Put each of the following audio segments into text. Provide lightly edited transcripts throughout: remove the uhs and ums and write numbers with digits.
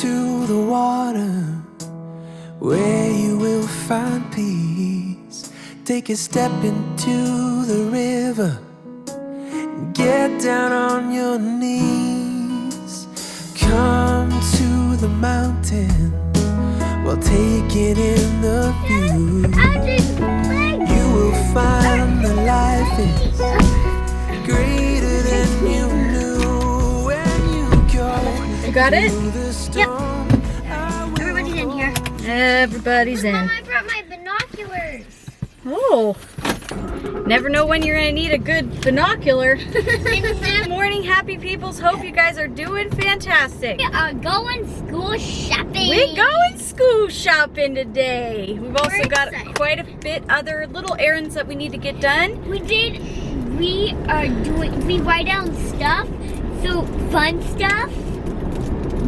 to the water where you will find peace. Take a step into the river, get down on your knees. Come to the mountain while taking in the view. You will find that life is greater than you knew. When you go, you got it? Yep. Everybody's in here. Everybody's in. Mom, I brought my binoculars. Oh, never know when you're gonna need a good binocular. Good morning, happy peoples. Hope you guys are doing fantastic. We are going school shopping. We're going school shopping today. We've also got excited. quite a bit other little errands that we need to get done. We write down stuff, so fun stuff,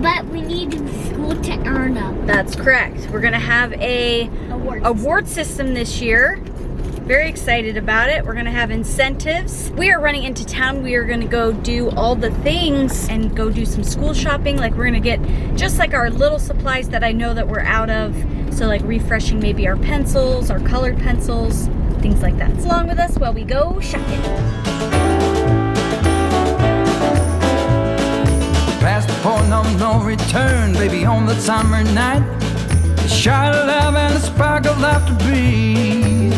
but we need school to earn them. That's correct. We're gonna have a award system this year. Very excited about it. We're gonna have incentives. We are running into town. We are gonna go do all the things and go do some school shopping. Like we're gonna get just like our little supplies that I know that we're out of. So like refreshing maybe our pencils, our colored pencils, things like that. So along with us while we go shopping. Past the point of no return, baby, on the summer night. A shot of love and a spark of laughter breathe.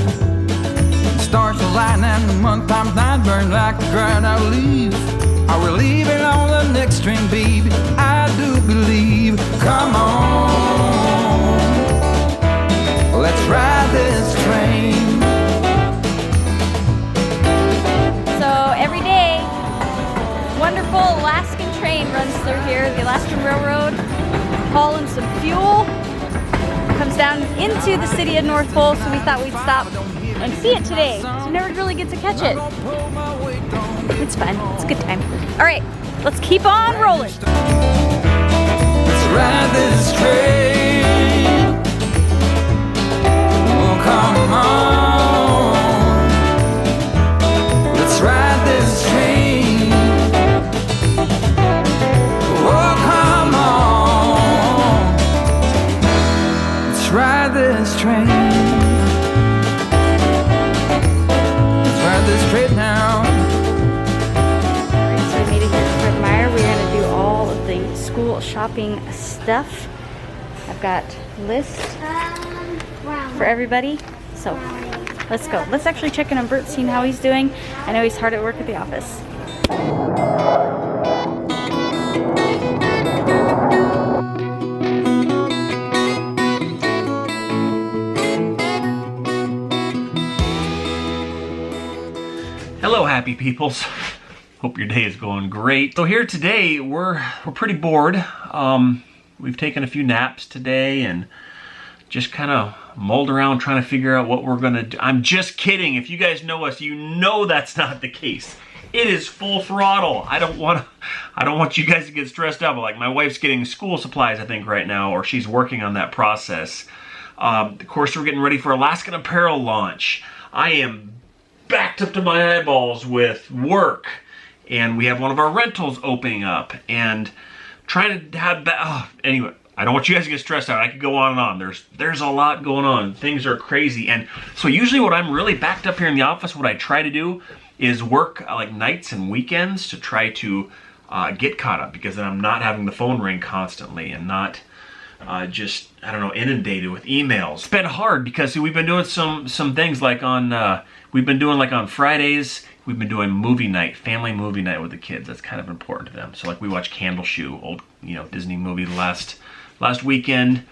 Stars align and the month times night burn like the ground I leave. Are we leaving on the next string, baby? I do believe. Come on, let's ride this train. So every day, wonderful Alaskan train runs through here, the Alaskan Railroad, hauling some fuel. Comes down into the city of North Pole, so we thought we'd stop and see it today. So we never really get to catch it. It's fun. It's a good time. All right, let's keep on rolling. Let's ride this train. Oh, come on. Let's ride this train. Oh, come on. Let's ride this train. Let's ride this train now. So we made it here to Fred Meyer. We're gonna do all of the school shopping stuff. I've got lists for everybody. So let's go. Let's actually check in on Bert, seeing how he's doing. I know he's hard at work at the office. Hello, happy peoples. Hope your day is going great. So here today, we're pretty bored. We've taken a few naps today and just kind of mulled around trying to figure out what we're gonna do. I'm just kidding. If you guys know us, you know that's not the case. It is full throttle. I don't want you guys to get stressed out. But like my wife's getting school supplies, I think, right now, or she's working on that process. Of course, we're getting ready for Alaskan Apparel launch. I am backed up to my eyeballs with work, and we have one of our rentals opening up, and trying to have anyway, I don't want you guys to get stressed out. I could go on and on. There's a lot going on. Things are crazy, and so usually when I'm really backed up here in the office, what I try to do is work like nights and weekends to try to get caught up, because then I'm not having the phone ring constantly and not just, I don't know, inundated with emails. It's been hard because see, we've been doing some things like on on Fridays, we've been doing movie night, family movie night with the kids. That's kind of important to them. So like we watched Candle Shoe, old Disney movie last weekend,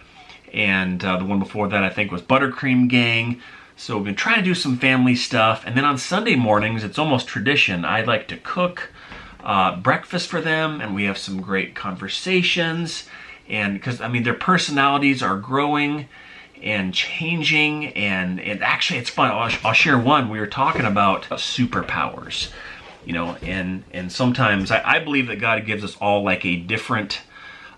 and the one before that I think was Buttercream Gang. So we've been trying to do some family stuff, and then on Sunday mornings it's almost tradition. I like to cook breakfast for them, and we have some great conversations. And because I mean their personalities are growing and changing, and actually it's fun. I'll share one. We were talking about superpowers, and sometimes I believe that God gives us all like a different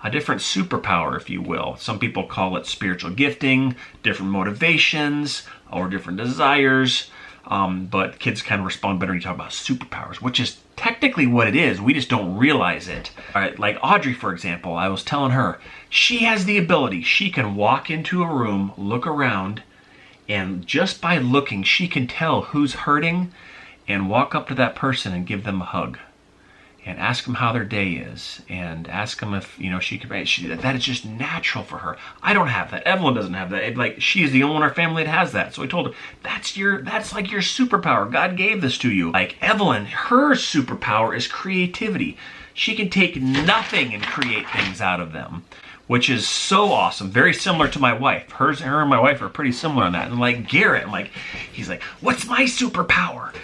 superpower, if you will. Some people call it spiritual gifting, different motivations, or different desires. But kids kind of respond better when you talk about superpowers, which is technically what it is. We just don't realize it. All right, like Audrey, for example, I was telling her, she has the ability. She can walk into a room, look around, and just by looking, she can tell who's hurting and walk up to that person and give them a hug and ask them how their day is and ask them if, you know, she can, that is just natural for her. I don't have that. Evelyn doesn't have that. Like, she is the only one in our family that has that. So I told her, that's like your superpower. God gave this to you. Like Evelyn, her superpower is creativity. She can take nothing and create things out of them, which is so awesome. Very similar to my wife. Her and my wife are pretty similar on that. And like Garrett, he's like, what's my superpower?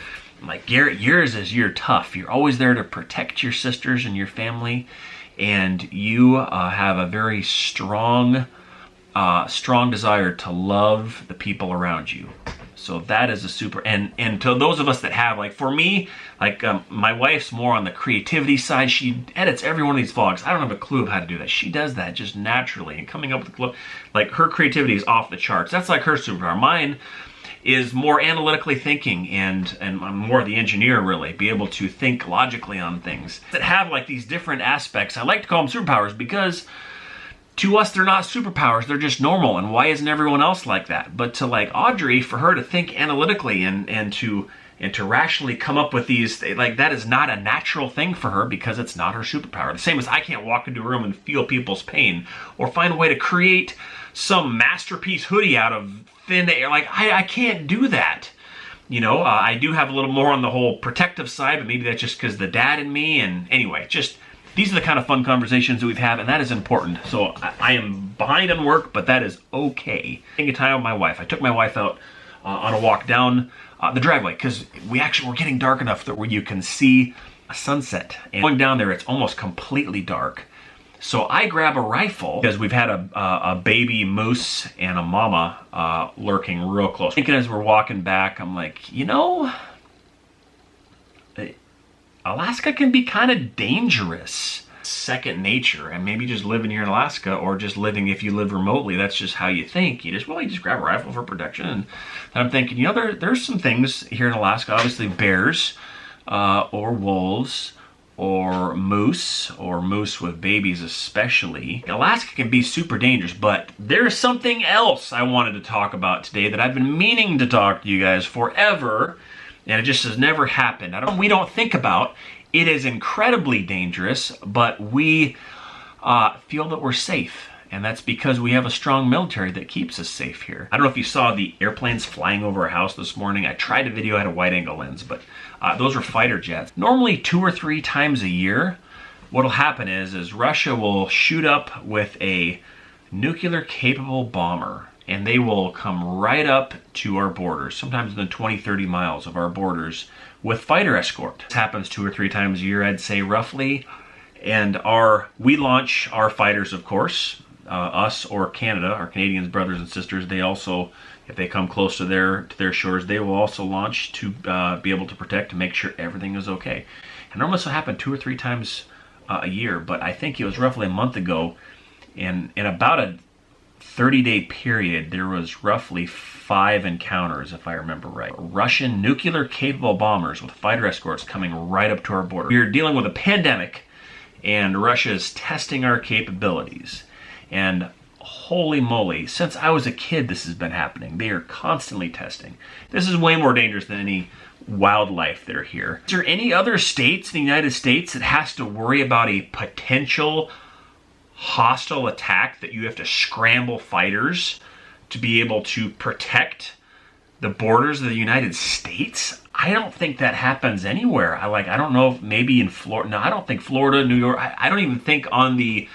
I'm like, Garrett, yours is you're tough. You're always there to protect your sisters and your family. And you have a very strong desire to love the people around you. So that is a super, and to those of us that have, like for me, like my wife's more on the creativity side. She edits every one of these vlogs. I don't have a clue of how to do that. She does that just naturally, and coming up with, like, her creativity is off the charts. That's like her superpower. Mine is more analytically thinking, and I'm more the engineer, really, be able to think logically on things that have like these different aspects. I like to call them superpowers because to us, they're not superpowers, they're just normal. And why isn't everyone else like that? But to like Audrey, for her to think analytically and to rationally come up with these, like, that is not a natural thing for her because it's not her superpower. The same as I can't walk into a room and feel people's pain or find a way to create some masterpiece hoodie out of thin air. Like, I can't do that. You know, I do have a little more on the whole protective side, but maybe that's just because the dad in me. And anyway, just these are the kind of fun conversations that we've had, and that is important. So I am behind on work, but that is okay. Taking time with my wife. I took my wife out on a walk down the driveway because we're getting dark enough that where you can see a sunset. And going down there, it's almost completely dark. So I grab a rifle because we've had a baby moose and a mama lurking real close. Thinking as we're walking back, I'm like, you know, Alaska can be kind of dangerous. Second nature, and maybe just living here in Alaska, or just living, if you live remotely, that's just how you think. You just grab a rifle for protection. And I'm thinking, you know, there's some things here in Alaska, obviously bears, or wolves, or moose with babies especially. Alaska can be super dangerous, but there's something else I wanted to talk about today that I've been meaning to talk to you guys forever, and it just has never happened. We don't think about. It is incredibly dangerous, but we feel that we're safe. And that's because we have a strong military that keeps us safe here. I don't know if you saw the airplanes flying over our house this morning. I tried to video at a wide angle lens, but those are fighter jets. Normally 2 or 3 times a year, what'll happen is Russia will shoot up with a nuclear capable bomber, and they will come right up to our borders, sometimes within 20, 30 miles of our borders, with fighter escort. This happens 2 or 3 times a year, I'd say, roughly. And we launch our fighters, of course, us or Canada, our Canadians, brothers and sisters. They also, if they come close to their shores, they will also launch to be able to protect, to make sure everything is okay. And normally this will happen 2 or 3 times a year, but I think it was roughly a month ago, in about a 30-day period, there was roughly 5 encounters, if I remember right. Russian nuclear-capable bombers with fighter escorts coming right up to our border. We're dealing with a pandemic, and Russia is testing our capabilities. And holy moly, since I was a kid, this has been happening. They are constantly testing. This is way more dangerous than any wildlife that are here. Is there any other states in the United States that has to worry about a potential hostile attack that you have to scramble fighters to be able to protect the borders of the United States? I don't think that happens anywhere. I don't know if maybe in Florida. No, I don't think Florida, New York. I don't even think on the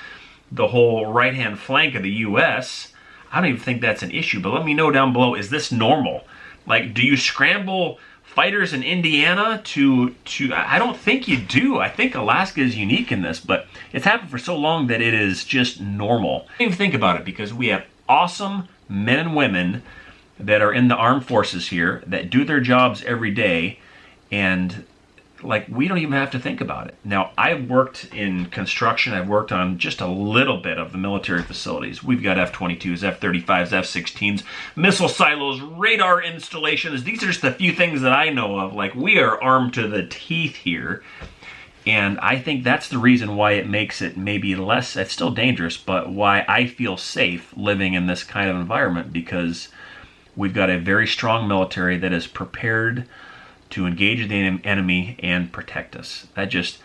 whole right-hand flank of the U.S. I don't even think that's an issue. But let me know down below, is this normal? Like, do you scramble fighters in Indiana to I don't think you do. I think Alaska is unique in this, but it's happened for so long that it is just normal. I don't even think about it because we have awesome men and women that are in the armed forces here that do their jobs every day, and like, we don't even have to think about it. Now, I've worked in construction. I've worked on just a little bit of the military facilities. We've got F-22s, F-35s, F-16s, missile silos, radar installations. These are just a few things that I know of. Like, we are armed to the teeth here. And I think that's the reason why it makes it maybe less, it's still dangerous, but why I feel safe living in this kind of environment, because we've got a very strong military that is prepared to engage the enemy and protect us. That just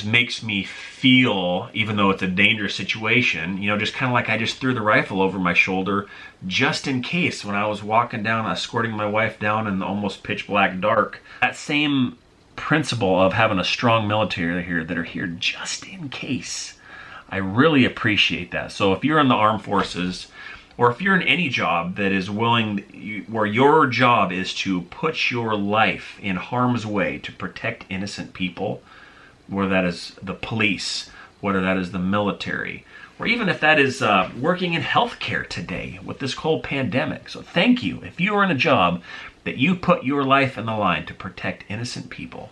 makes me feel, even though it's a dangerous situation, you know, just kind of like I just threw the rifle over my shoulder just in case when I was walking down, escorting my wife down in the almost pitch black dark. That same principle of having a strong military here that are here just in case. I really appreciate that. So if you're in the armed forces, or if you're in any job that is willing, where your job is to put your life in harm's way to protect innocent people, whether that is the police, whether that is the military, or even if that is working in healthcare today with this whole pandemic. So thank you. If you are in a job that you put your life in the line to protect innocent people,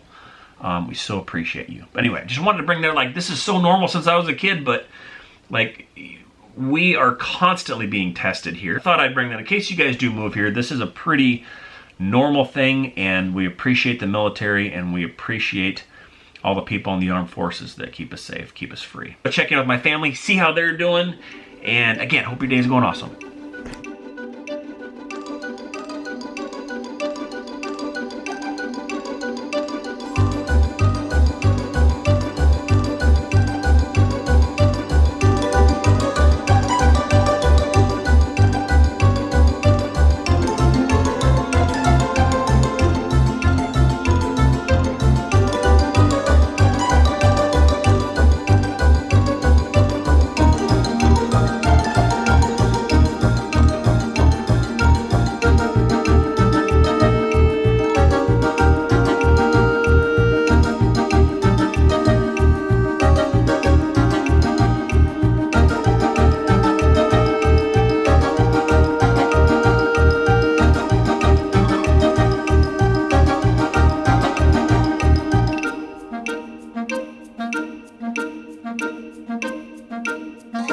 we so appreciate you. But anyway, just wanted to bring that, like, this is so normal since I was a kid, but like, we are constantly being tested here. I thought I'd bring that in case you guys do move here. This is a pretty normal thing, and we appreciate the military, and we appreciate all the people in the armed forces that keep us safe, keep us free. I'll check in with my family, see how they're doing, and again, hope your day is going awesome.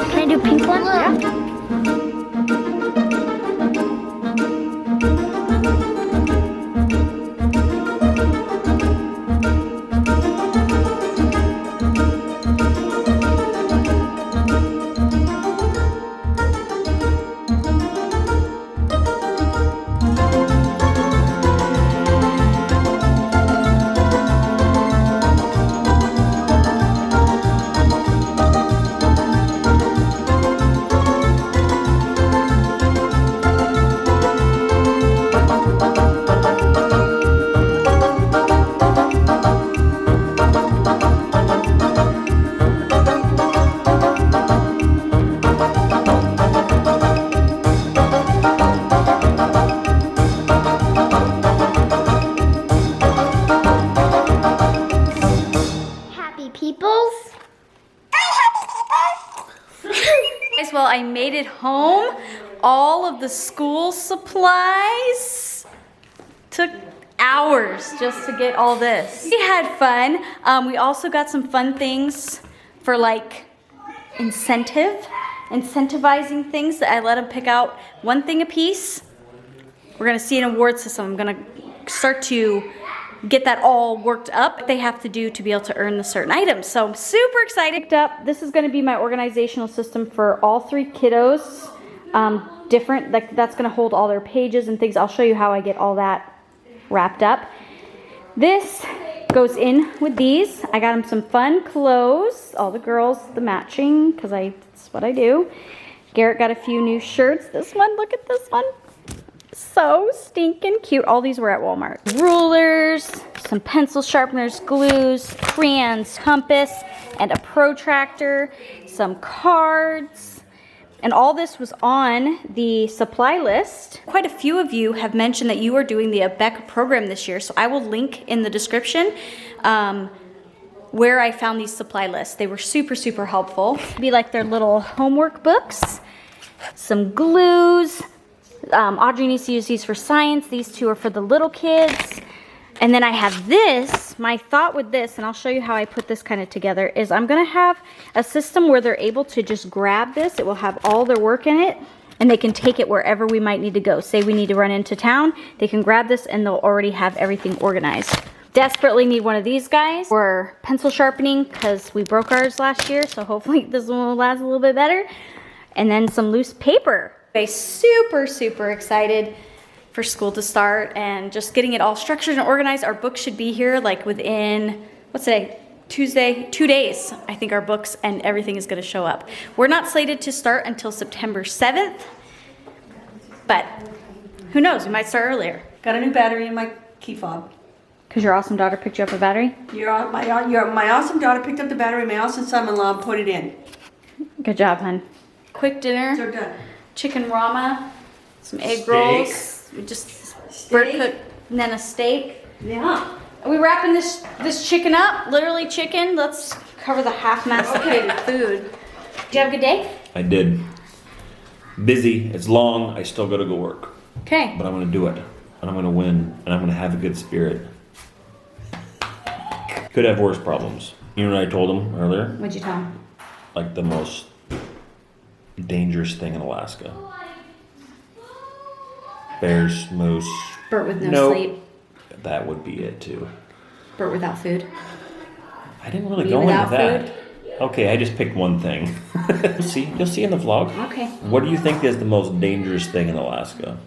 Can I do pink one? Yeah. Well, I made it home. All of the school supplies took hours just to get all this. We had fun. We also got some fun things for like incentivizing things that I let them pick out one thing a piece. We're gonna see an award system. I'm gonna start to get that all worked up. They have to do to be able to earn the certain items. So I'm super excited. This is gonna be my organizational system for all three kiddos. Different, like that's gonna hold all their pages and things. I'll show you how I get all that wrapped up. This goes in with these. I got them some fun clothes. All the girls, the matching, because that's what I do. Garrett got a few new shirts. This one, look at this one. So stinking cute. All these were at Walmart. Rulers, some pencil sharpeners, glues, crayons, compass, and a protractor, some cards. And all this was on the supply list. Quite a few of you have mentioned that you are doing the Apparel program this year, so I will link in the description where I found these supply lists. They were super, super helpful. Be like their little homework books, some glues. Audrey needs to use these for science. These two are for the little kids. And then I have this. My thought with this, and I'll show you how I put this kind of together, is I'm gonna have a system where they're able to just grab this. It will have all their work in it, and they can take it wherever we might need to go. Say we need to run into town, they can grab this and they'll already have everything organized. Desperately need one of these guys for pencil sharpening because we broke ours last year, so hopefully this one will last a little bit better. And then some loose paper. I'm super excited for school to start and just getting it all structured and organized. Our books should be here like within, what's today? Tuesday, 2 days. I think our books and everything is gonna show up. We're not slated to start until September 7th, but who knows, we might start earlier. Got a new battery in my key fob. Because your awesome daughter picked you up a battery? My awesome daughter picked up the battery, my awesome son-in-law put it in. Good job, hun. Quick dinner. So done. Chicken rama, some egg Steak. rolls. We just Bert cooked, and then a steak. Yeah. Are we wrapping this chicken up? Literally chicken. Let's cover the half masticated food. Did you have a good day? I did. Busy. It's long. I still got to go work. Okay. But I'm going to do it. And I'm going to win. And I'm going to have a good spirit. Could have worse problems. You know what I told him earlier? What'd you tell him? Like the most dangerous thing in Alaska. Bears, moose. Bert with no Nope. sleep. That would be it too. Bert without food. I didn't really Me go into without that. Okay, I just picked one thing. You'll see in the vlog. Okay. What do you think is the most dangerous thing in Alaska?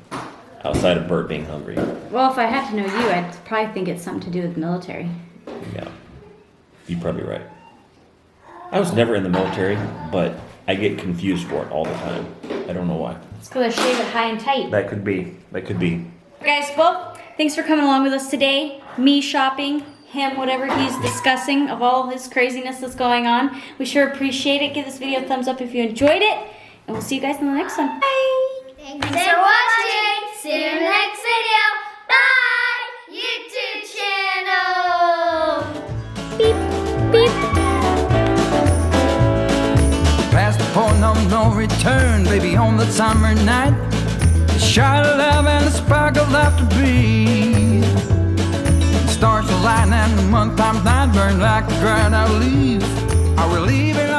Outside of Bert being hungry. Well, if I had to know you, I'd probably think it's something to do with the military. Yeah. You're probably right. I was never in the military, but I get confused for it all the time. I don't know why. It's because I shave it high and tight. That could be. That could be. Guys, well, thanks for coming along with us today. Me shopping, him, whatever he's discussing of all his craziness that's going on. We sure appreciate it. Give this video a thumbs up if you enjoyed it. And we'll see you guys in the next one. Bye! Thanks for watching. See you in the next video. Bye! YouTube channel. Beep, beep. Past the point of no return, baby, on the summer night. The shot of love and the spark of laughter breathe. The stars align and the month times night burn like a dried out leaf. Are we leaving?